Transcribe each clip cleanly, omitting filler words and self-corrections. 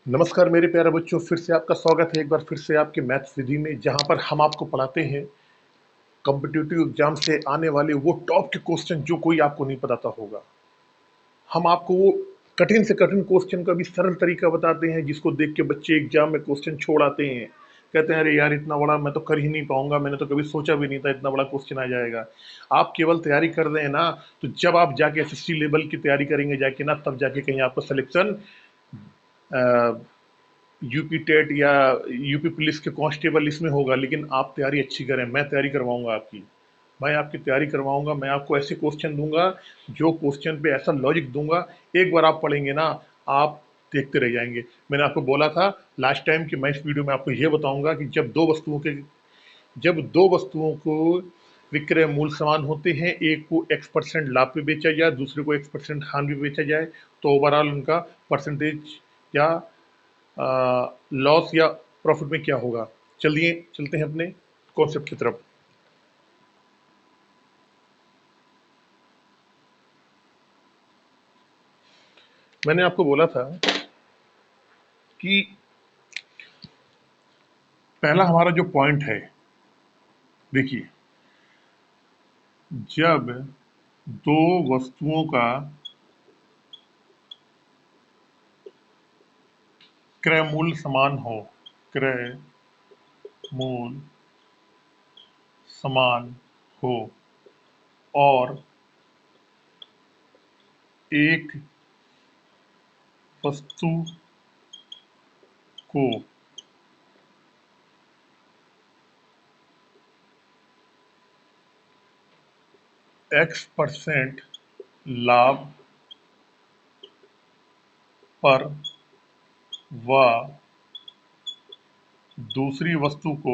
नमस्कार मेरे प्यारे बच्चों, फिर से आपका स्वागत है एक बार फिर से आपके मैथ्स विधि में, जहां पर हम आपको पढ़ाते हैं कॉम्पिटिटिव एग्जाम से आने वाले वो टॉप के क्वेश्चन जो कोई आपको नहीं पताता होगा। हम आपको वो कठिन से कठिन क्वेश्चन का भी सरल तरीका बताते हैं, जिसको देख के बच्चे एग्जाम में क्वेश्चन छोड़ आते हैं, कहते हैं अरे यार इतना बड़ा मैं तो कर ही नहीं पाऊंगा, मैंने तो कभी सोचा भी नहीं था इतना बड़ा क्वेश्चन आ जाएगा। आप केवल तैयारी कर रहे हैं ना, तो जब आप जाके एसएससी लेवल की तैयारी करेंगे जाके ना, तब जाके कहीं आपका सिलेक्शन यूपी टेट या यूपी पुलिस के कांस्टेबल इसमें होगा। लेकिन आप तैयारी अच्छी करें, मैं तैयारी करवाऊंगा आपकी, मैं आपकी तैयारी करवाऊंगा। मैं आपको ऐसे क्वेश्चन दूंगा, जो क्वेश्चन पे ऐसा लॉजिक दूंगा, एक बार आप पढ़ेंगे ना, आप देखते रह जाएंगे। मैंने आपको बोला था लास्ट टाइम कि मैं इस वीडियो में आपको ये बताऊंगा कि जब दो वस्तुओं को विक्रय मूल्य समान होते हैं, एक को X% लाभ पे बेचा जाए, दूसरे को X% हानि पे बेचा जाए, तो ओवरऑल उनका परसेंटेज या लॉस या प्रॉफिट में क्या होगा। चलिए चलते हैं अपने कॉन्सेप्ट की तरफ। मैंने आपको बोला था कि पहला हमारा जो पॉइंट है, देखिए, जब दो वस्तुओं का क्रय मूल्य समान हो, क्रय मूल्य समान हो, और एक वस्तु को X% लाभ पर व दूसरी वस्तु को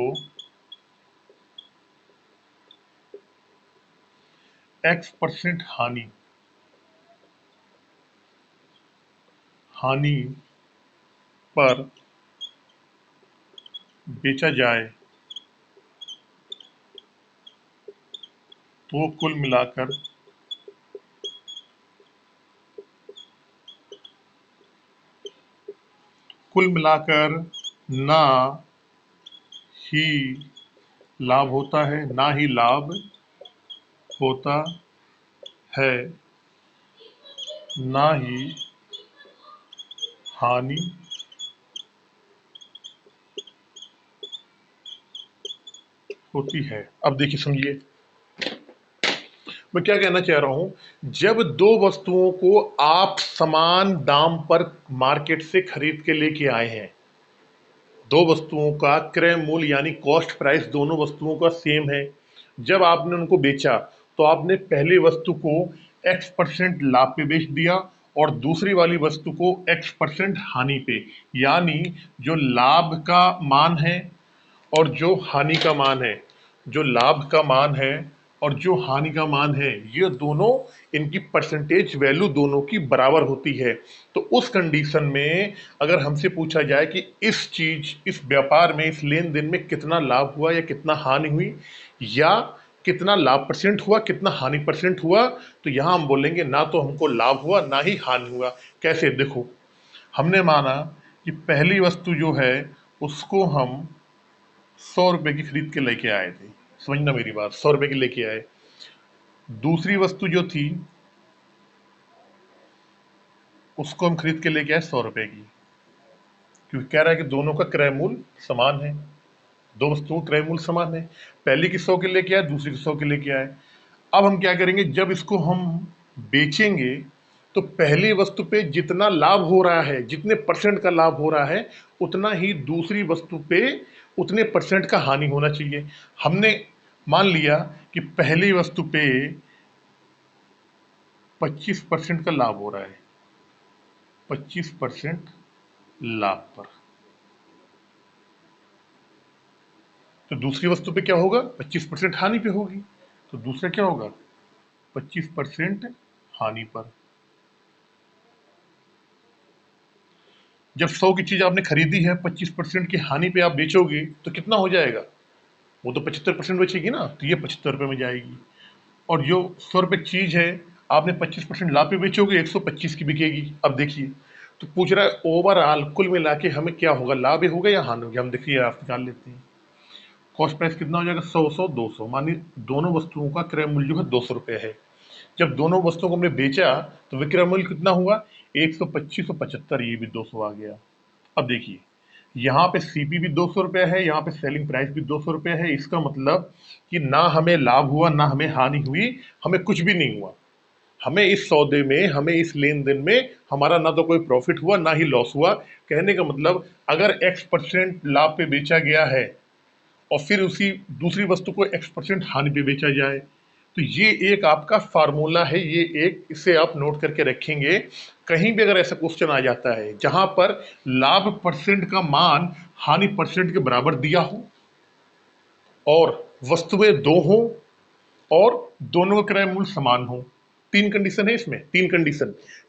X% हानि पर बेचा जाए, तो कुल मिलाकर ना ही लाभ होता है, ना ही लाभ होता है, ना ही हानि होती है। अब देखिए, समझिए मैं क्या कहना चाह रहा हूं। जब दो वस्तुओं को आप समान दाम पर मार्केट से खरीद के लेके आए हैं, दो वस्तुओं का क्रय मूल्य यानी कॉस्ट प्राइस दोनों वस्तुओं का सेम है, जब आपने उनको बेचा तो आपने पहली वस्तु को X% लाभ पे बेच दिया और दूसरी वाली वस्तु को X% हानि पे। यानी जो लाभ का मान है और जो हानि का मान है, जो लाभ का मान है और जो हानि का मान है, ये दोनों, इनकी परसेंटेज वैल्यू दोनों की बराबर होती है। तो उस कंडीशन में अगर हमसे पूछा जाए कि इस व्यापार में, इस लेन देन में कितना लाभ हुआ या कितना हानि हुई, या कितना लाभ परसेंट हुआ कितना हानि परसेंट हुआ, तो यहां हम बोलेंगे ना तो हमको लाभ हुआ ना ही हानि हुआ। कैसे? देखो, हमने माना कि पहली वस्तु जो है उसको हम 100 रुपए की खरीद के लेके आए थे, समझना मेरी बात, 100 रुपए की लेके आए। दूसरी वस्तु जो थी उसको हम खरीद के लेके आए 100 रुपए की, क्योंकि कह रहा है कि दोनों का क्रय मूल्य समान है, दो वस्तुओं का क्रय मूल्य समान है। पहली की 100 के लेके आए, दूसरी की 100 के लेके आए। अब हम क्या करेंगे, जब इसको हम बेचेंगे तो पहली वस्तु पे जितना लाभ हो रहा है, जितने परसेंट का लाभ हो रहा है, उतना ही दूसरी वस्तु पे उतने परसेंट का हानि होना चाहिए। हमने मान लिया कि पहली वस्तु पे 25% का लाभ हो रहा है, 25% लाभ पर, तो दूसरी वस्तु पे क्या होगा, 25% हानि पे होगी। तो दूसरा क्या होगा, 25% हानि पर। जब 100 की चीज आपने खरीदी है, 25% की हानि पे आप बेचोगे तो कितना हो जाएगा, वो तो 75% बेचेगी ना, तो ये 75 रुपए में जाएगी। और जो 100 रुपए चीज है, आपने 25% लाभ पे बेचोगे, 125 की बिकेगी। अब देखिए, तो पूछ रहा है ओवरऑल कुल मिला के हमें क्या होगा, लाभ होगा या हानि होगी। हम देखिए आप निकाल लेते हैं। कॉस्ट प्राइस कितना हो जाएगा, 100 मानिए दोनों वस्तुओं का क्रय मूल्य जो है 200 रुपये है। जब दोनों वस्तुओं को हमने बेचा तो विक्रय मूल्य कितना हुआ, 125 ये भी 200 आ गया। अब देखिए यहाँ पे सीपी भी 200 रुपये है, यहाँ पे सेलिंग प्राइस भी 200 रुपये है। इसका मतलब कि ना हमें लाभ हुआ ना हमें हानि हुई, हमें कुछ भी नहीं हुआ। हमें इस सौदे में, हमें इस लेन देन में हमारा ना तो कोई प्रॉफिट हुआ ना ही लॉस हुआ। कहने का मतलब अगर x% लाभ पे बेचा गया है और फिर उसी दूसरी वस्तु को x% हानि पे बेचा जाए, तो ये एक आपका फार्मूला है, ये एक, इसे आप नोट करके रखेंगे। कहीं भी अगर ऐसा क्वेश्चन आ जाता है जहां पर लाभ परसेंट का मान हानि परसेंट के बराबर दिया हो और वस्तुएं दो हो और दोनों का क्रय मूल्य समान हो, तीन कंडीशन है इसमें, तीन कंडीशन।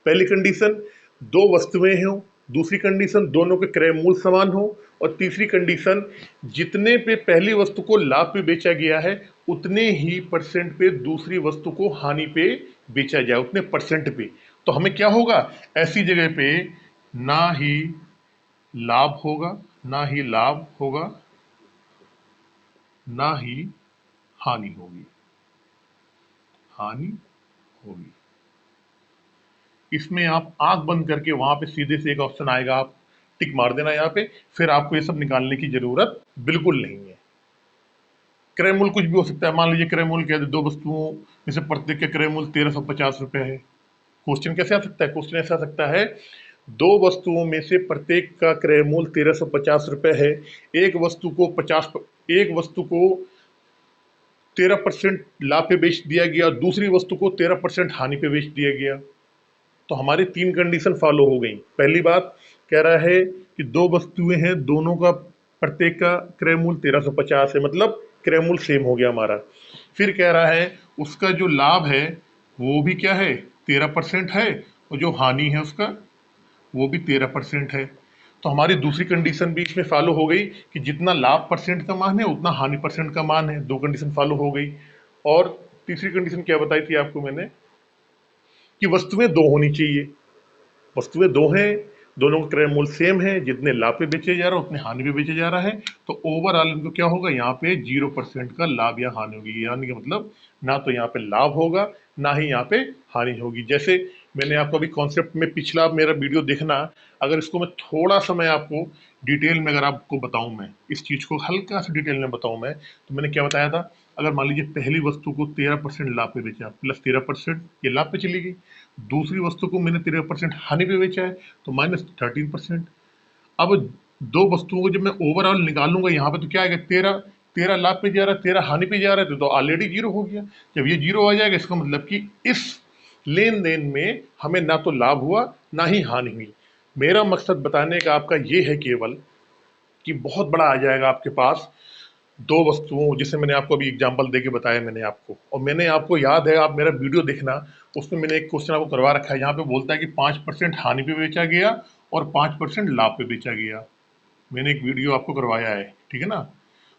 पहली कंडीशन दो वस्तुएं हो, दूसरी कंडीशन दोनों के क्रय मूल्य समान हो, और तीसरी कंडीशन जितने पे पहली वस्तु को लाभ पे बेचा गया है उतने ही परसेंट पे दूसरी वस्तु को हानि पे बेचा जाए, उतने परसेंट पे। तो हमें क्या होगा, ऐसी जगह पे ना ही लाभ होगा, ना ही लाभ होगा, ना ही हानि होगी, हानि होगी। इसमें आप आंख बंद करके वहां पे सीधे से एक ऑप्शन आएगा, आप टिक मार देना यहाँ पे, फिर आपको ये सब निकालने की जरूरत बिल्कुल नहीं है। क्रय मूल्य कुछ भी हो सकता है। मान लीजिए क्रय मूल्य क्या है, दो वस्तुओं में से प्रत्येक का क्रय मूल्य 1350 रुपये है। क्वेश्चन कैसे आ सकता है, क्वेश्चन ऐसा आ सकता है दो वस्तुओं में से प्रत्येक का क्रय मूल्य 1350 रुपये है। एक वस्तु को 13% लाभ पे बेच दिया गया, दूसरी वस्तु को 13% हानि पे बेच दिया गया। तो हमारी तीन कंडीशन फॉलो हो गई। पहली बात कह रहा है कि दो वस्तुएं हैं, दोनों का प्रत्येक का क्रय मूल्य 1350 है, मतलब क्रय मूल्य सेम हो गया हमारा। फिर कह रहा है उसका जो लाभ है वो भी क्या है, 13% है, और जो हानि है उसका वो भी 13% है। तो हमारी दूसरी कंडीशन भी इसमें फॉलो हो गई कि जितना लाभ परसेंट का मान है उतना हानि परसेंट का मान है, दो कंडीशन फॉलो हो गई। और तीसरी कंडीशन क्या बताई थी आपको मैंने, कि वस्तुएं दो होनी चाहिए। वस्तुएं दो हैं, दोनों का क्रय मूल्य सेम है, जितने लाभ पे बेचे जा रहा है उतने हानि पे बेचे जा रहा है, तो ओवरऑल इनको क्या होगा, यहाँ पे 0% का लाभ या हानि होगी। यानी कि मतलब ना तो यहाँ पे लाभ होगा ना ही यहाँ पे हानि होगी। जैसे मैंने आपको अभी कॉन्सेप्ट में पिछला मेरा वीडियो देखना, अगर इसको मैं थोड़ा सा मैं आपको डिटेल में अगर आपको बताऊं, मैं इस चीज को हल्का सा डिटेल में बताऊं मैं, तो मैंने क्या बताया था, अगर मान लीजिए पहली वस्तु को 13% लाभ पे बेचा, प्लस 13% ये लाभ पे चली गई, दूसरी वस्तु को मैंने 13% हानि पे बेचा है, तो -13%। अब दो वस्तुओं को जब मैं ओवरऑल निकालूंगा यहाँ पे, तो क्या आएगा, 13 लाभ पे जा रहा है, 13 हानि पे जा रहा है, तो ऑलरेडी जीरो हो गया। जब ये जीरो आ जाएगा इसका मतलब कि इस लेन देन में हमें ना तो लाभ हुआ ना ही हानि हुई। मेरा मकसद बताने का आपका ये है केवल कि बहुत बड़ा आ जाएगा आपके पास दो वस्तुओं, जैसे मैंने आपको अभी एग्जांपल देके बताया मैंने आपको, और मैंने आपको याद है, आप मेरा वीडियो देखना, उसमें मैंने एक क्वेश्चन आपको करवा रखा है, यहाँ पे बोलता है कि 5% हानि पे बेचा गया और 5% लाभ पे बेचा गया। मैंने एक वीडियो आपको करवाया है, ठीक है ना।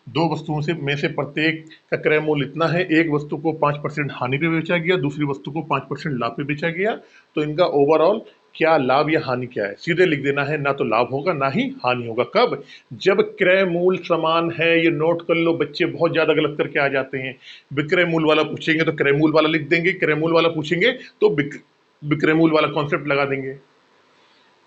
दो वस्तुओं से में से प्रत्येक का क्रय मूल्य इतना है, एक वस्तु को 5% हानि पे बेचा गया, दूसरी वस्तु को 5% लाभ पे बेचा गया, तो इनका ओवरऑल क्या लाभ या हानि क्या है, सीधे लिख देना है, ना तो लाभ होगा ना ही हानि होगा। कब, जब क्रय मूल्य समान है। ये नोट कर लो, बच्चे बहुत ज्यादा गलत करके आ जाते हैं। विक्रय मूल्य वाला पूछेंगे तो क्रय मूल्य वाला लिख देंगे, क्रय मूल्य वाला पूछेंगे तो विक्रय मूल्य वाला कॉन्सेप्ट लगा देंगे।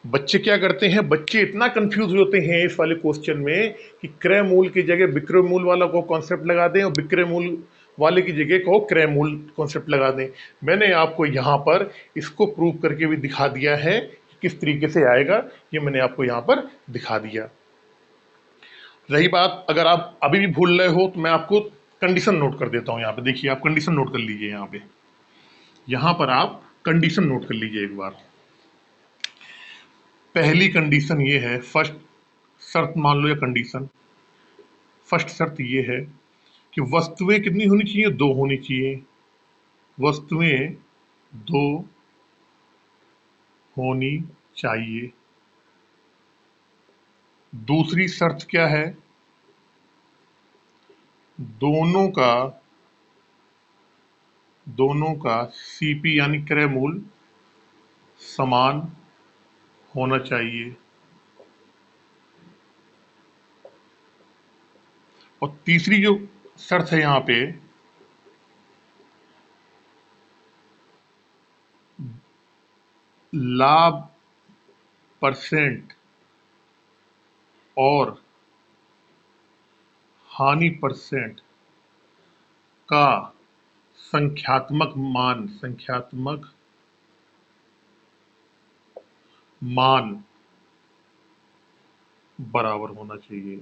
बच्चे क्या करते हैं, बच्चे इतना कंफ्यूज होते हैं इस वाले क्वेश्चन में कि क्रय मूल्य की जगह विक्रय मूल्य वाला को कॉन्सेप्ट लगा दें और विक्रय मूल्य वाले की जगह को क्रय मूल्य कॉन्सेप्ट लगा दें। मैंने आपको यहाँ पर इसको प्रूव करके भी दिखा दिया है कि किस तरीके से आएगा, ये मैंने आपको यहाँ पर दिखा दिया। रही बात, अगर आप अभी भी भूल रहे हो तो मैं आपको कंडीशन नोट कर देता हूँ। यहाँ पे देखिए, आप कंडीशन नोट कर लीजिए। यहाँ पर आप कंडीशन नोट कर लीजिए एक बार। पहली कंडीशन ये है, फर्स्ट शर्त मान लो या कंडीशन, फर्स्ट शर्त ये है कि वस्तुएं कितनी होनी चाहिए, दो होनी चाहिए। वस्तुएं दो होनी चाहिए। दूसरी शर्त क्या है, दोनों का सीपी यानी क्रय मूल्य समान होना चाहिए। और तीसरी जो शर्त है यहां पे, लाभ परसेंट और हानि परसेंट का संख्यात्मक मान बराबर होना चाहिए,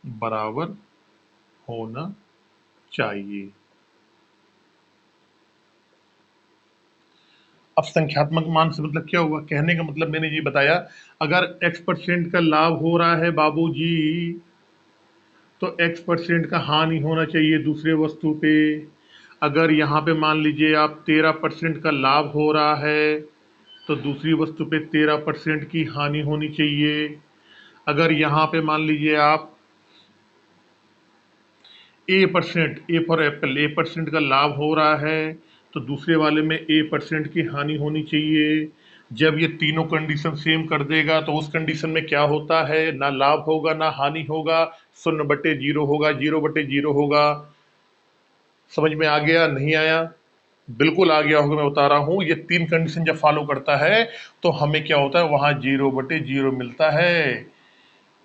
बराबर होना चाहिए। अब संख्यात्मक मान से मतलब क्या हुआ? कहने का मतलब मैंने ये बताया, अगर x% का लाभ हो रहा है बाबूजी, तो x% का हानि होना चाहिए दूसरे वस्तु पे। अगर यहाँ पे मान लीजिए आप 13% का लाभ हो रहा है, तो दूसरी वस्तु पे 13% की हानि होनी चाहिए। अगर यहाँ पे मान लीजिए आप ए फॉर एप्पल, A% का लाभ हो रहा है, तो दूसरे वाले में A% की हानि होनी चाहिए। जब ये तीनों कंडीशन सेम कर देगा तो उस कंडीशन में क्या होता है, ना लाभ होगा ना हानि होगा, 0/0 होगा, 0/0 होगा। समझ में आ गया? नहीं आया? बिल्कुल आ गया होगा, मैं बता रहा हूं। ये तीन कंडीशन जब फॉलो करता है तो हमें क्या होता है, वहां 0/0 मिलता है।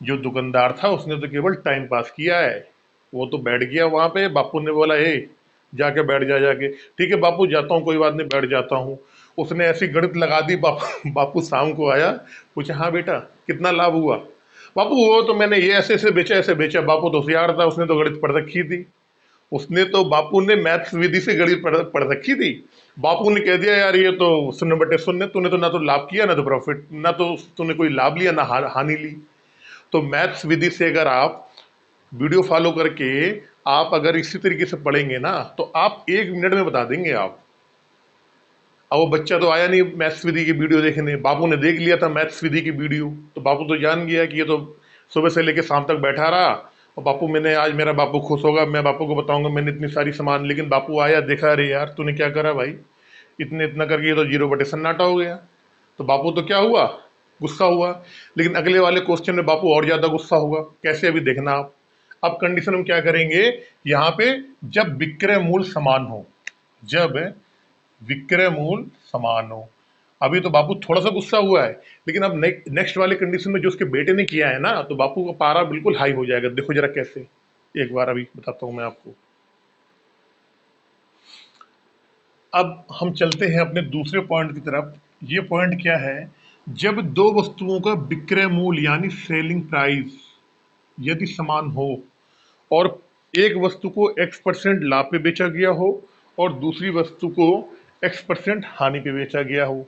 जो दुकानदार था उसने तो केवल टाइम पास किया है, वो तो बैठ गया वहां पे। बापू ने बोला, ए जाके बैठ जा जाके। ठीक है बापू, जाता हूँ, कोई बात नहीं, बैठ जाता हूँ। उसने ऐसी गणित लगा दी। बापू बापू शाम को आया, पूछा, हाँ बेटा कितना लाभ हुआ? बापू वो तो मैंने ये ऐसे ऐसे बेचा, ऐसे बेचा। बापू तो होशियार था, उसने तो गणित पढ़ रखी थी। उसने तो, बापू ने मैथ्स विधि से गणित पढ़ रखी थी। बापू ने कह दिया, यार ये तो 0/0, तूने तो ना तो लाभ किया ना तो प्रॉफिट, ना तो तूने कोई लाभ लिया ना हानि ली। तो मैथ्स विधि से अगर आप वीडियो फॉलो करके आप अगर इसी तरीके से पढ़ेंगे ना, तो आप 1 मिनट में बता देंगे आप। अब वो बच्चा तो आया नहीं मैथ्स विधि की वीडियो देखने, बापू ने देख लिया था मैथ्स विधि की वीडियो, तो बापू तो जान गया कि ये तो सुबह से लेकर शाम तक बैठा रहा। और बापू, मैंने आज, मेरा बापू खुश होगा, मैं बापू को बताऊंगा मैंने इतनी सारी सामान। लेकिन बापू आया, देखा, अरे यार तूने क्या करा भाई, इतने इतना करके ये तो 0/सन्नाटा हो गया। तो बापू तो क्या हुआ, गुस्सा हुआ। लेकिन अगले वाले क्वेश्चन में बापू और ज्यादा गुस्सा होगा। कैसे, अभी देखना आप। अब कंडीशन हम क्या करेंगे यहाँ पे, जब विक्रय मूल्य समान हो, जब विक्रय मूल्य समान हो। अभी तो बापू थोड़ा सा गुस्सा हुआ है, लेकिन अब नेक्स्ट वाले कंडीशन में जो उसके बेटे ने किया है ना, तो बापू का पारा बिल्कुल हाई हो जाएगा। देखो जरा कैसे, एक बार अभी बताता हूं मैं आपको। अब हम चलते हैं अपने दूसरे पॉइंट की तरफ। ये पॉइंट क्या है, जब दो वस्तुओं का विक्रय मूल्य यानी सेलिंग प्राइस यदि समान हो, और एक वस्तु को x% लाभ पे बेचा गया हो और दूसरी वस्तु को x% हानि पे बेचा गया हो,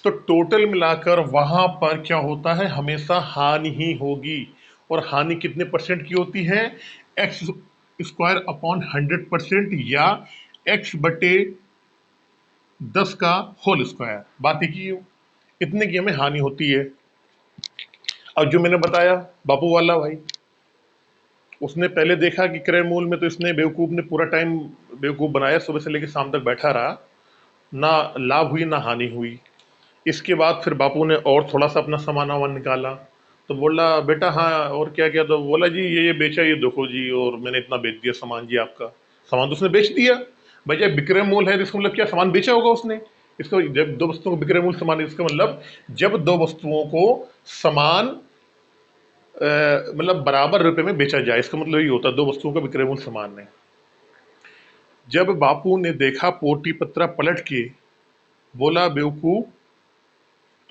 तो टोटल मिलाकर वहां पर क्या होता है, हमेशा हानि ही होगी। और हानि कितने परसेंट की होती है, x² अपॉन 100%, या x/10 का होल स्क्वायर। बात ही की हो, इतने की हमें हानि होती है। अब जो मैंने बताया बापू वाला भाई, उसने पहले देखा कि क्रय मूल्य में, तो इसने बेवकूफ ने पूरा टाइम बेवकूफ बनाया, सुबह से लेकर शाम तक बैठा रहा, ना लाभ हुई ना हानि हुई। इसके बाद फिर बापू ने और थोड़ा सा अपना सामान वामान निकाला, तो बोला, बेटा हाँ और क्या क्या? तो बोला, जी ये बेचा, ये देखो जी, और मैंने इतना बेच दिया सामान जी आपका। सामान तो उसने बेच दिया भाई, जब विक्रय मूल्य है तो इसका मतलब क्या, सामान बेचा होगा उसने। इसको, जब दो वस्तुओं को विक्रय मूल्य समान है, इसका मतलब जब दो वस्तुओं को समान मतलब बराबर रुपए में बेचा जाए, इसका मतलब ये होता है दो वस्तुओं का विक्रय मूल्य समान है। जब बापू ने देखा पोटी पत्रा पलट के, बोला, बेवकूफ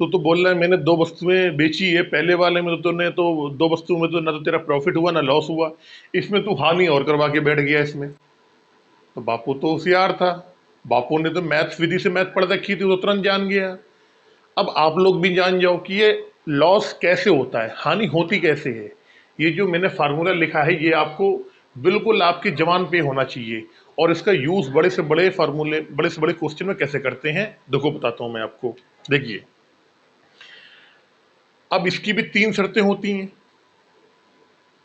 तो बोल रहा है मैंने दो वस्तुएं बेची है, पहले वाले में तो तूने तो दो वस्तुओं में तो ना तो तेरा प्रॉफिट हुआ ना लॉस हुआ, इसमें तू हानि और करवा के बैठ गया इसमें। तो बापू तो होशियार था, बापू ने तो मैथ्स विधि से मैथ पढ़ रखी थी, तो तुरंत जान गया। अब आप लोग भी जान जाओ कि ये लॉस कैसे होता है, हानि होती कैसे है। ये जो मैंने फार्मूला लिखा है, ये आपको बिल्कुल आपकी जबान पे होना चाहिए। और इसका यूज बड़े से बड़े फार्मूले, बड़े से बड़े क्वेश्चन में कैसे करते हैं, देखो बताता हूं मैं आपको। देखिए, अब इसकी भी तीन शर्तें होती हैं।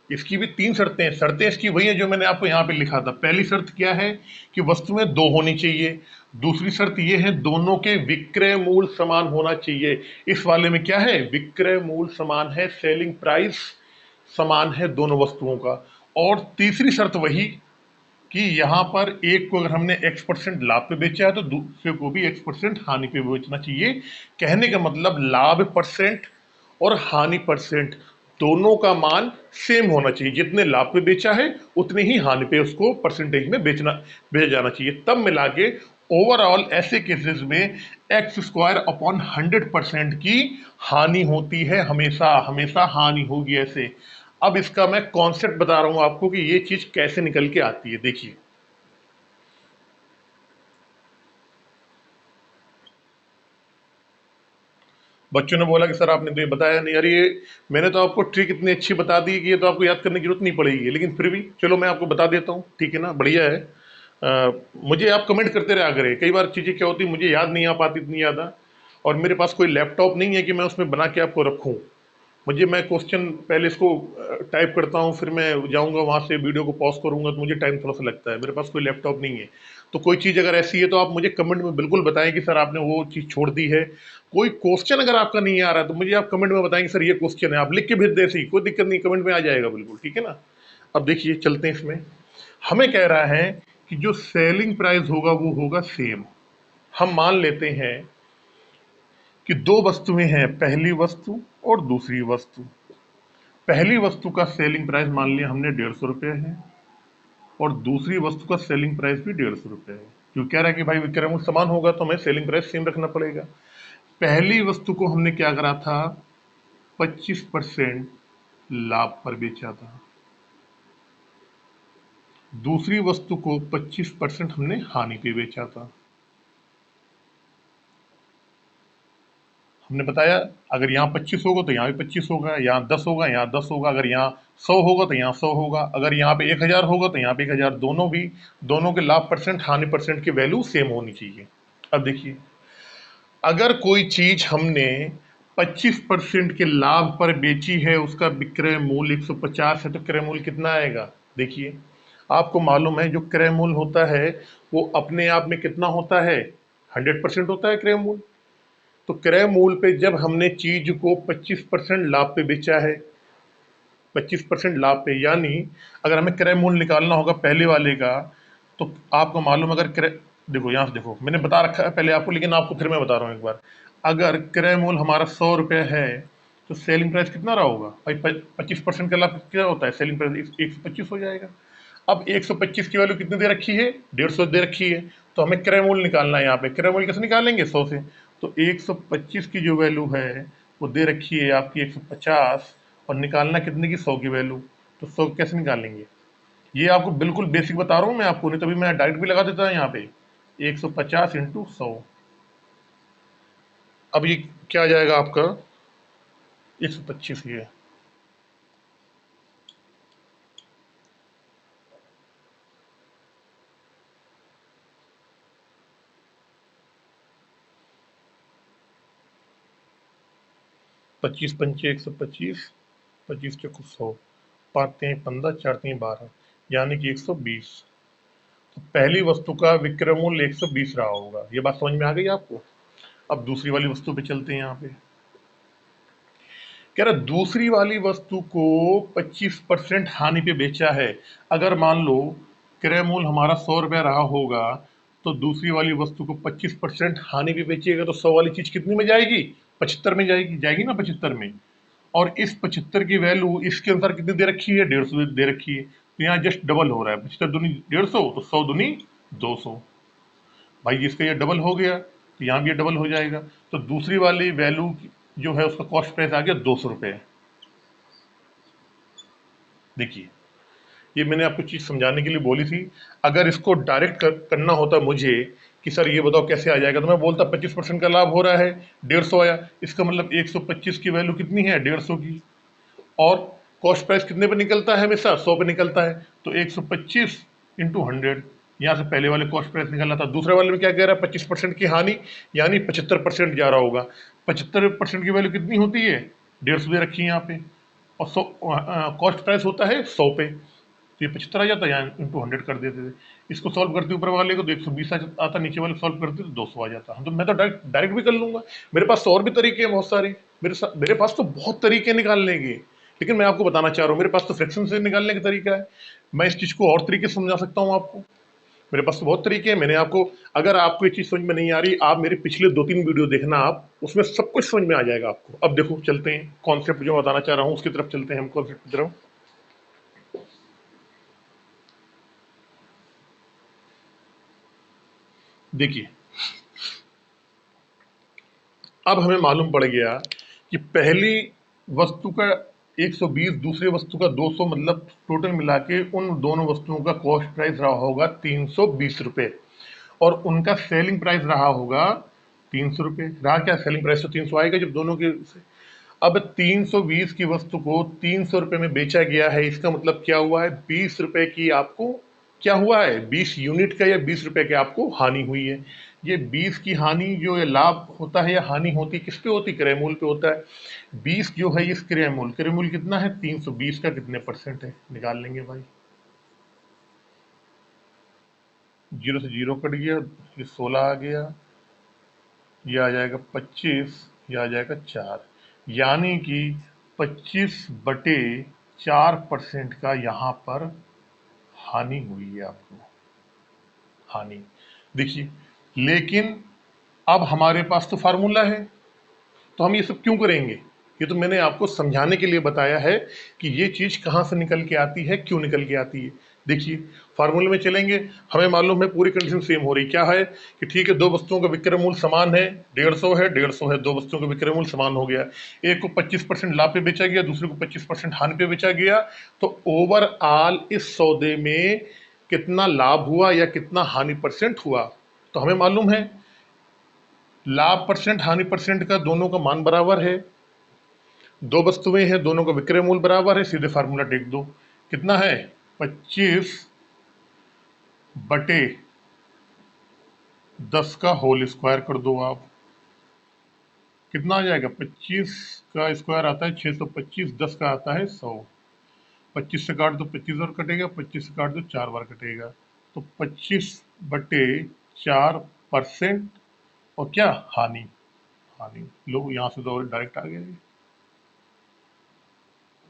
इसकी भी तीन शर्तें हैं। शर्तें इसकी वही है जो मैंने आपको यहाँ पे लिखा था। पहली शर्त क्या है कि वस्तुएं दो होनी चाहिए। दूसरी शर्त ये है दोनों के विक्रय मूल्य समान होना चाहिए। इस वाले में क्या है, विक्रय मूल्य समान है, सेलिंग प्राइस समान है दोनों वस्तुओं का। और तीसरी शर्त वही कि यहाँ पर एक को अगर हमने X% लाभ पे बेचा है तो दूसरे को भी X% हानि पे बेचना चाहिए। कहने का मतलब लाभ परसेंट और हानि परसेंट दोनों का मान सेम होना चाहिए। जितने लाभ पे बेचा है उतने ही हानि पे उसको परसेंटेज में बेचा जाना चाहिए। तब मिला के ओवरऑल ऐसे केसेस में X² अपॉन 100% की हानि होती है। हमेशा हमेशा हानि होगी ऐसे। अब इसका मैं कॉन्सेप्ट बता रहा हूं आपको कि ये चीज कैसे निकल के आती है। देखिए, बच्चों ने बोला कि सर आपने तो ये बताया नहीं। अरे ये मैंने तो आपको ट्रिक इतनी अच्छी बता दी कि ये तो आपको याद करने की जरूरत नहीं पड़ेगी, लेकिन फिर भी चलो मैं आपको बता देता हूँ, ठीक है ना, बढ़िया है। मुझे आप कमेंट करते रहा करें। कई बार चीज़ें क्या होती मुझे याद नहीं आ पाती इतनी ज़्यादा, और मेरे पास कोई लैपटॉप नहीं है कि मैं उसमें बना के आपको रखूँ। मैं क्वेश्चन पहले इसको टाइप करता हूँ, फिर मैं जाऊँगा वहाँ से वीडियो को पॉज करूँगा, तो मुझे टाइम थोड़ा सा लगता है। मेरे पास कोई लैपटॉप नहीं है। तो कोई चीज़ अगर ऐसी है तो आप मुझे कमेंट में बिल्कुल बताएं कि सर आपने वो चीज़ छोड़ दी है। कोई क्वेश्चन अगर आपका नहीं आ रहा है तो मुझे आप कमेंट में बताएंगे सर ये क्वेश्चन है, आप लिख के भेज दें, सही कोई दिक्कत नहीं, कमेंट में आ जाएगा बिल्कुल, ठीक है ना। अब देखिए चलते हैं इसमें। हमें कह रहा है कि जो सेलिंग प्राइस होगा वो होगा सेम। हम मान लेते हैं कि दो वस्तुएं हैं, पहली वस्तु और दूसरी वस्तु। पहली वस्तु का सेलिंग प्राइस मान लिया हमने 150 रुपये है, और दूसरी वस्तु का सेलिंग प्राइस भी 150 रुपये है। क्यों कह रहा है कि भाई विक्रय मूल्य समान होगा तो हमें सेलिंग प्राइस सेम रखना पड़ेगा। पहली वस्तु को हमने क्या करा था, 25% लाभ पर बेचा था। दूसरी वस्तु को 25% हमने हानि पे बेचा था। हमने बताया अगर यहाँ 25 होगा तो यहाँ भी 25 होगा, यहाँ 10 होगा यहाँ 10 होगा, अगर यहाँ 100 होगा तो यहाँ 100 होगा, अगर यहाँ पे 1000 होगा तो यहाँ पे 1000। दोनों के लाभ परसेंट हानि परसेंट की वैल्यू सेम होनी चाहिए। अब देखिए, अगर कोई चीज हमने 25% के लाभ पर बेची है, उसका विक्रय मूल्य 150 है, तो क्रय मूल्य कितना आएगा। देखिए, आपको मालूम है जो क्रय मूल्य होता है वो अपने आप में कितना होता है, 100% होता है क्रय मूल्य। तो क्रय मूल्य पे जब हमने चीज को 25% लाभ पे बेचा है, 25% लाभ पे, यानी अगर हमें क्रय मूल्य निकालना होगा पहले वाले का, तो आपको मालूम अगर क्रय, देखो यहाँ से देखो मैंने बता रखा है पहले आपको, लेकिन आपको फिर मैं बता रहा हूँ एक बार। अगर क्रय मूल्य हमारा 100 रुपये है तो सेलिंग प्राइस कितना रहा होगा भाई, 25% का लाभ क्या होता है, सेलिंग प्राइस 125 हो जाएगा। अब 125 की वैल्यू कितनी दे रखी है, 150 दे रखी है, तो हमें क्रय मूल्य निकालना है। यहाँ पे क्रय मूल्य कैसे निकालेंगे, 100 से। तो 125 की जो वैल्यू है वो दे रखी है आपकी 150, और निकालना कितने की, 100 की वैल्यू। तो 100 कैसे निकालेंगे, ये आपको बिल्कुल बेसिक बता रहा हूँ मैं आपको, नहीं तभी मैं डायरेक्ट भी लगा देता है यहाँ पे 150 × 100। अब ये क्या आ जाएगा आपका, 125 ये 25 × 5 125, 25 × 100, 5×3 = 15, 4×3 = 12, यानी कि 120। तो पहली वस्तु का विक्रय मूल्य 120 रहा होगा। ये बात समझ में आ गई आपको। अब दूसरी वाली वस्तु पे चलते हैं। यहाँ पे कह रहा दूसरी वाली वस्तु को 25% हानि पे बेचा है। अगर मान लो क्रय मूल्य हमारा 100 रुपया रहा होगा, तो दूसरी वाली वस्तु को 25% हानि पे बेचिएगा तो 100 वाली चीज कितनी में जाएगी, 75 में जाएगी, जाएगी ना 75 में। और इस 75 की वैल्यू इसके अनुसार कितनी दे रखी है, 150 दे रखी है। तो यहाँ जस्ट डबल हो रहा है, 75 दूनी 150 तो 100 दूनी 200। भाई इसका ये डबल हो गया तो यहाँ भी ये डबल हो जाएगा। तो दूसरी वाली वैल्यू जो है उसका कॉस्ट प्राइस आ गया 200 रुपये। देखिए, ये मैंने आपको चीज़ समझाने के लिए बोली थी। अगर इसको डायरेक्ट करना होता मुझे कि सर ये बताओ कैसे आ जाएगा, तो मैं बोलता 25% का लाभ हो रहा है, 150 आया, इसका मतलब 125 की वैल्यू कितनी है, 150 की। और कॉस्ट प्राइस कितने पे निकलता है, हमेशा 100 पे निकलता है। तो 125 × 100, यहाँ से पहले वाले कॉस्ट प्राइस निकलना था। दूसरे वाले में क्या कह रहा है, 25% की हानि, यानी 75% जा रहा होगा। 75% की वैल्यू कितनी होती है, 150 दे रखी है यहाँ पे। और कॉस्ट प्राइस होता है 100 पे, तो ये 75 आ जाता है, यहाँ इंटू 100 कर देते थे। इसको सॉल्व करते ऊपर वाले को तो 120 आता, नीचे वाले सॉल्व करते तो 200 आ जाता। हम तो मैं तो डायरेक्ट डायरेक्ट भी कर लूंगा, मेरे पास तो और भी तरीके हैं बहुत सारे, मेरे पास तो बहुत तरीके निकालने के, लेकिन मैं आपको बताना चाह रहा हूँ मेरे पास तो फ्रैक्शन से निकालने का तरीका है। मैं इस चीज को और तरीके से समझा सकता हूँ आपको, मेरे पास तो बहुत तरीके हैं। मैंने आपको, अगर आपको ये चीज समझ में नहीं आ रही, आप मेरे पिछले 2-3 वीडियो देखना, आप उसमें सब कुछ समझ में आ जाएगा आपको। अब देखो चलते हैं कॉन्सेप्ट जो बताना चाह रहा हूँ उसकी तरफ चलते हैं, हम कॉन्सेप्ट की तरफ। देखिए, अब हमें मालूम पड़ गया कि पहली वस्तु का 120, दूसरी वस्तु का 200, मतलब टोटल मिला के उन दोनों वस्तुओं का कॉस्ट प्राइस रहा होगा 320 रुपए, और उनका सेलिंग प्राइस रहा होगा 300 रुपए। रहा क्या, सेलिंग प्राइस तो 300 आएगा जब दोनों के से। अब 320 की वस्तु को 300 रुपए में बेचा गया है, इसका मतलब क्या हुआ है, 20 रुपए की आपको क्या हुआ है, 20 यूनिट का या 20 रुपए की आपको हानि हुई है। ये 20 की हानि जो ये लाभ होता है या हानि होती है, किस पे होती है, क्रय मूल्य पे होता है। 20 जो है ये क्रय मूल्य कितना है, 320 का कितने परसेंट है, निकाल लेंगे भाई। जीरो से जीरो कट गया, ये 16 आ गया, ये आ जाएगा 25, ये आ जाएगा 4, यानी कि 25/4% का यहाँ पर हानि हुई है आपको, हानि। देखिए, लेकिन अब हमारे पास तो फार्मूला है, तो हम ये सब क्यों करेंगे, ये तो मैंने आपको समझाने के लिए बताया है कि ये चीज कहां से निकल के आती है, क्यों निकल के आती है। देखिए, फार्मूले में चलेंगे, हमें मालूम है पूरी कंडीशन सेम हो रही, क्या है कि ठीक है, दो वस्तुओं का विक्रय मूल्य समान है, 150 है, 150 है, दो वस्तुओं का विक्रय मूल्य समान हो गया। एक को 25% लाभ पे बेचा गया, दूसरे को 25% हानि पे बेचा गया, तो ओवरऑल इस सौदे में कितना लाभ हुआ या कितना हानि परसेंट हुआ, तो हमें मालूम है लाभ परसेंट हानि परसेंट का दोनों का मान बराबर है, दो वस्तुएं हैं, दोनों का विक्रय मूल्य बराबर है, सीधे फार्मूला टेक दो। कितना है, 25/10 का होल स्क्वायर कर दो आप, कितना आ जाएगा, 25 का स्क्वायर आता है 625, 10 का आता है 100। 25 से काट दो 25 और कटेगा, 25 से काट दो 4 बार कटेगा, तो 25/4%। और क्या, हानि, हानि लो यहाँ से तो डायरेक्ट आ गया।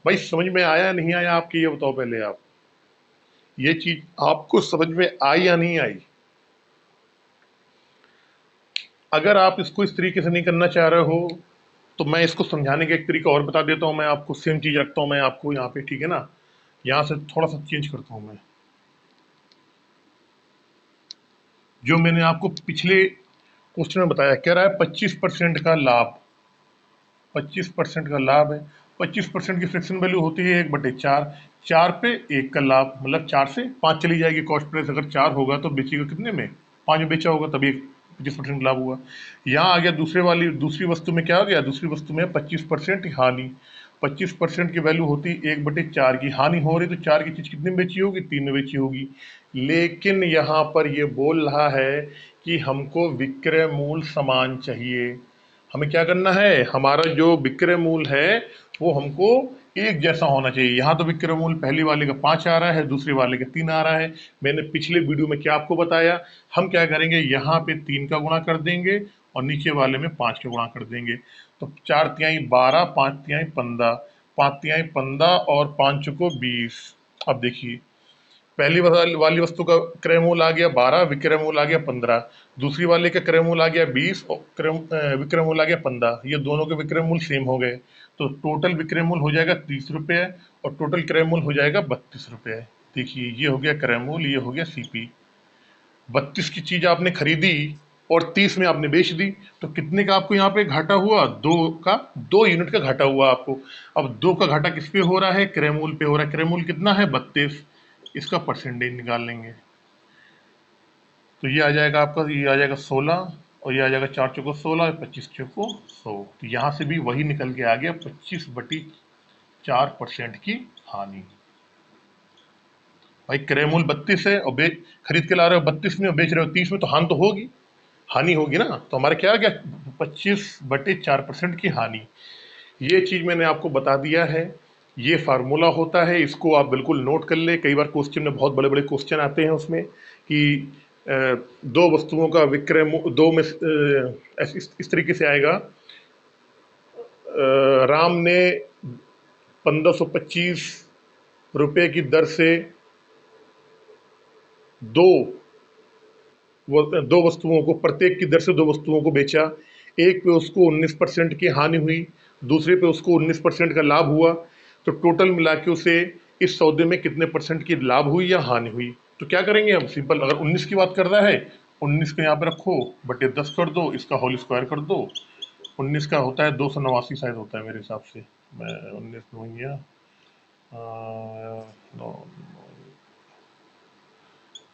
भाई समझ में आया नहीं आया आपकी, ये बताओ पहले आप, ये चीज आपको समझ में आई या नहीं आई। अगर आप इसको इस तरीके से नहीं करना चाह रहे हो, तो मैं इसको समझाने का एक तरीका और बता देता हूं, मैं आपको सेम चीज रखता हूं मैं आपको यहाँ पे, ठीक है ना, यहाँ से थोड़ा सा चेंज करता हूं मैं। जो मैंने आपको पिछले क्वेश्चन में बताया, कह रहा है 25% का लाभ, 25% का लाभ है, 25% की फ्रैक्शन वैल्यू होती है 1/4, 4 पे 1 का लाभ, मतलब 4 से 5 चली जाएगी कॉस्ट प्राइस, अगर 4 होगा तो बेचेगा कितने में, 5 में बेचा होगा, तभी 25% लाभ हुआ। यहाँ आ गया दूसरी वस्तु में क्या आ गया, दूसरी वस्तु में 25% हानि, 25% की वैल्यू होती 1/4 की, हानि हो रही तो 4 की चीज कितने में बेची होगी, 3 में बेची होगी। लेकिन यहाँ पर ये बोल रहा है कि हमको विक्रय मूल्य समान चाहिए, हमें क्या करना है, हमारा जो विक्रय मूल्य है वो हमको एक जैसा होना चाहिए। यहाँ तो विक्रय मूल्य पहली वाले का 5 आ रहा है, दूसरे वाले का 3 आ रहा है। मैंने पिछले वीडियो में क्या आपको बताया, हम क्या करेंगे, यहाँ पे 3 का गुणा कर देंगे और नीचे वाले में 5 का गुणा कर देंगे, तो 4×3 = 12, 5×3 = 15, 5×3 = 15 और 5 को 20। अब देखिए, पहली वाली वस्तु का क्रय मूल्य आ गया 12, विक्रय मूल्य आ गया 15, दूसरी वाले का क्रय मूल्य आ गया 20 और विक्रय मूल्य आ गया 15, ये दोनों के विक्रय मूल्य सेम हो गए, तो टोटल विक्रय मूल्य हो जाएगा 30 रुपये और टोटल क्रय मूल्य हो जाएगा 32 रुपये। देखिए, ये हो गया क्रय मूल्य, ये हो गया सीपी। 32 की चीज आपने खरीदी और 30 में आपने बेच दी, तो कितने का आपको यहाँ पे घाटा हुआ, 2 यूनिट का घाटा हुआ आपको। अब 2 का घाटा किस पे हो रहा है, क्रय मूल्य पे हो रहा है, क्रय मूल्य कितना है 32, इसका परसेंटेज निकाल लेंगे, तो ये आ जाएगा आपका, ये आ जाएगा 16 और ये आ जाएगा 4 चौको 16, 25 चौको 100, तो यहाँ से भी वही निकल के आ गया 25/4% की हानि। भाई क्रय मूल्य 32 है और खरीद के ला रहे हो 32 में और बेच रहे हो 30 में, तो हानि तो होगी, हानि होगी ना, तो हमारा क्या आ गया 25/4% की हानि। ये चीज मैंने आपको बता दिया है ये फार्मूला होता है, इसको आप बिल्कुल नोट कर ले। कई बार क्वेश्चन में बहुत बड़े बड़े क्वेश्चन आते हैं उसमें कि दो वस्तुओं का विक्रय दो में इस तरीके से आएगा। राम ने 1525 रुपए की दर से दो दो वस्तुओं को, प्रत्येक की दर से दो वस्तुओं को बेचा। एक पे उसको 19% की हानि हुई, दूसरे पे उसको 19% का लाभ हुआ। तो टोटल मिला के उसे इस सौदे में कितने परसेंट की लाभ हुई या हानि हुई। तो क्या करेंगे हम, सिंपल, अगर 19 की बात कर रहा है, 19 को यहाँ पे रखो, बटे 10 कर दो, इसका होल स्क्वायर कर दो। 19 का होता है 289 शायद होता है मेरे हिसाब से। मैं 19 में हो गया,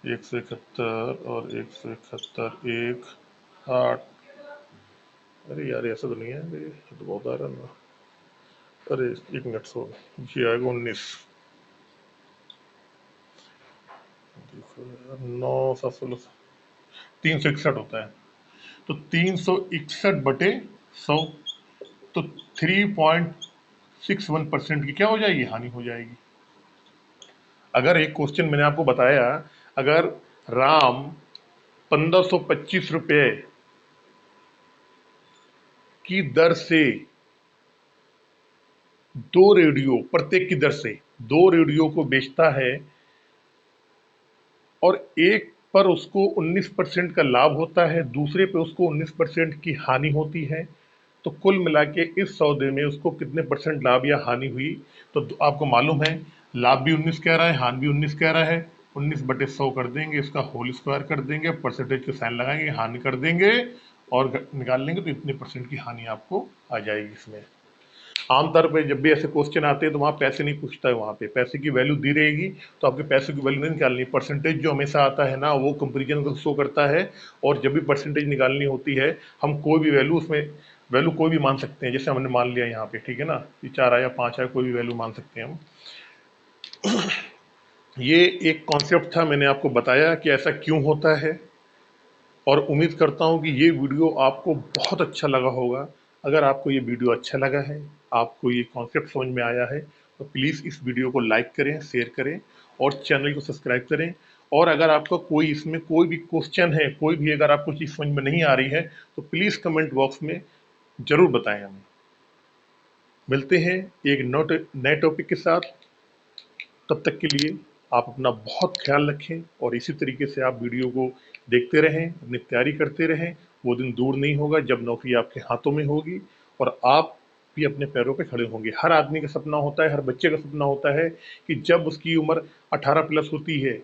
एक सौ इकहत्तर और 171, एक, 8। अरे यार ऐसा तो नहीं है, अरे ये तो बहुत आ रहा है ना। अरे एक मिनट, सो ये आएगा 19। देखो यार, 9 7 16, 361 होता है। तो 361/100, तो 3.61% की क्या हो जाएगी, हानि हो जाएगी। अगर एक क्वेश्चन मैंने आपको बताया, अगर राम 1525 रुपए की दर से दो रेडियो, प्रत्येक की दर से दो रेडियो को बेचता है और एक पर उसको 19% का लाभ होता है, दूसरे पे उसको 19% की हानि होती है, तो कुल मिला के इस सौदे में उसको कितने परसेंट लाभ या हानि हुई। तो आपको मालूम है, लाभ भी 19 कह रहा है, हानि भी 19 कह रहा है। 19/100 कर देंगे, इसका होल स्क्वायर कर देंगे, परसेंटेज के साइन लगाएंगे, हानि कर देंगे और निकाल लेंगे, तो इतने परसेंट की हानि आपको आ जाएगी इसमें। आमतौर पे जब भी ऐसे क्वेश्चन आते हैं तो वहाँ पैसे नहीं पूछता है, वहाँ पे पैसे की वैल्यू दी रहेगी, तो आपके पैसे की वैल्यू नहीं निकालनी। परसेंटेज जो हमेशा आता है ना, वो कंपेरिजन को शो करता है। और जब भी परसेंटेज निकालनी होती है, हम कोई भी वैल्यू उसमें, वैल्यू कोई भी मान सकते हैं। जैसे हमने मान लिया यहाँ पे, ठीक है ना, ये 4 आया 5 आया, कोई भी वैल्यू मान सकते हैं हम। ये एक कॉन्सेप्ट था, मैंने आपको बताया कि ऐसा क्यों होता है। और उम्मीद करता हूँ कि ये वीडियो आपको बहुत अच्छा लगा होगा। अगर आपको ये वीडियो अच्छा लगा है, आपको ये कॉन्सेप्ट समझ में आया है, तो प्लीज़ इस वीडियो को लाइक करें, शेयर करें और चैनल को सब्सक्राइब करें। और अगर आपका कोई इसमें कोई भी क्वेश्चन है, कोई भी अगर आपको चीज़ समझ में नहीं आ रही है, तो प्लीज़ कमेंट बॉक्स में ज़रूर बताएं हमें। मिलते हैं एक नए टॉपिक के साथ। तब तक के लिए आप अपना बहुत ख्याल रखें और इसी तरीके से आप वीडियो को देखते रहें, अपनी तैयारी करते रहें। वो दिन दूर नहीं होगा जब नौकरी आपके हाथों में होगी और आप भी अपने पैरों पे खड़े होंगे। हर आदमी का सपना होता है, हर बच्चे का सपना होता है कि जब उसकी उम्र 18+ होती है,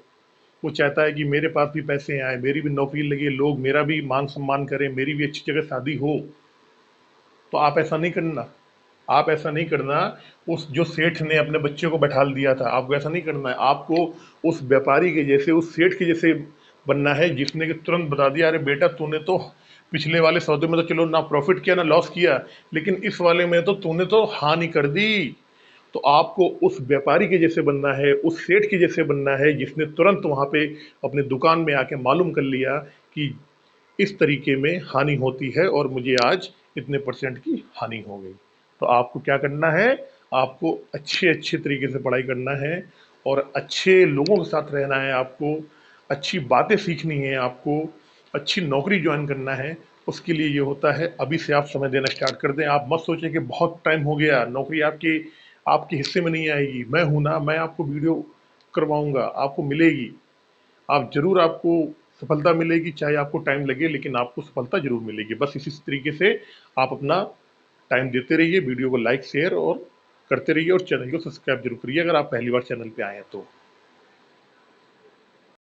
वो चाहता है कि मेरे पास भी पैसे आए, मेरी भी नौकरी लगे, लोग मेरा भी मान सम्मान करें, मेरी भी अच्छी जगह शादी हो। तो आप ऐसा नहीं करना, आप ऐसा नहीं करना। उस जो सेठ ने अपने बच्चे को बैठा दिया था, आपको ऐसा नहीं करना है। आपको उस व्यापारी के जैसे, उस सेठ के जैसे बनना है, जिसने कि तुरंत बता दिया, अरे बेटा तूने तो पिछले वाले सौदे में तो चलो ना प्रॉफिट किया ना लॉस किया, लेकिन इस वाले में तो तूने तो हानि कर दी। तो आपको उस व्यापारी के जैसे बनना है, उस सेठ के जैसे बनना है, जिसने तुरंत वहां पे अपने दुकान में आके मालूम कर लिया कि इस तरीके में हानि होती है और मुझे आज इतने परसेंट की हानि हो गई। तो आपको क्या करना है, आपको अच्छे अच्छे तरीके से पढ़ाई करना है और अच्छे लोगों के साथ रहना है, आपको अच्छी बातें सीखनी है, आपको अच्छी नौकरी ज्वाइन करना है। उसके लिए ये होता है, अभी से आप समय देना स्टार्ट कर दें। आप मत सोचें कि बहुत टाइम हो गया, नौकरी आपके आपके हिस्से में नहीं आएगी। मैं हूं ना, मैं आपको वीडियो करवाऊंगा, आपको मिलेगी। आप जरूर, आपको सफलता मिलेगी, चाहे आपको टाइम लगे, लेकिन आपको सफलता जरूर मिलेगी। बस इसी तरीके से आप अपना टाइम देते रहिए, वीडियो को लाइक शेयर और करते रहिए और चैनल को सब्सक्राइब जरूर करिए अगर आप पहली बार चैनल पे आए हैं तो।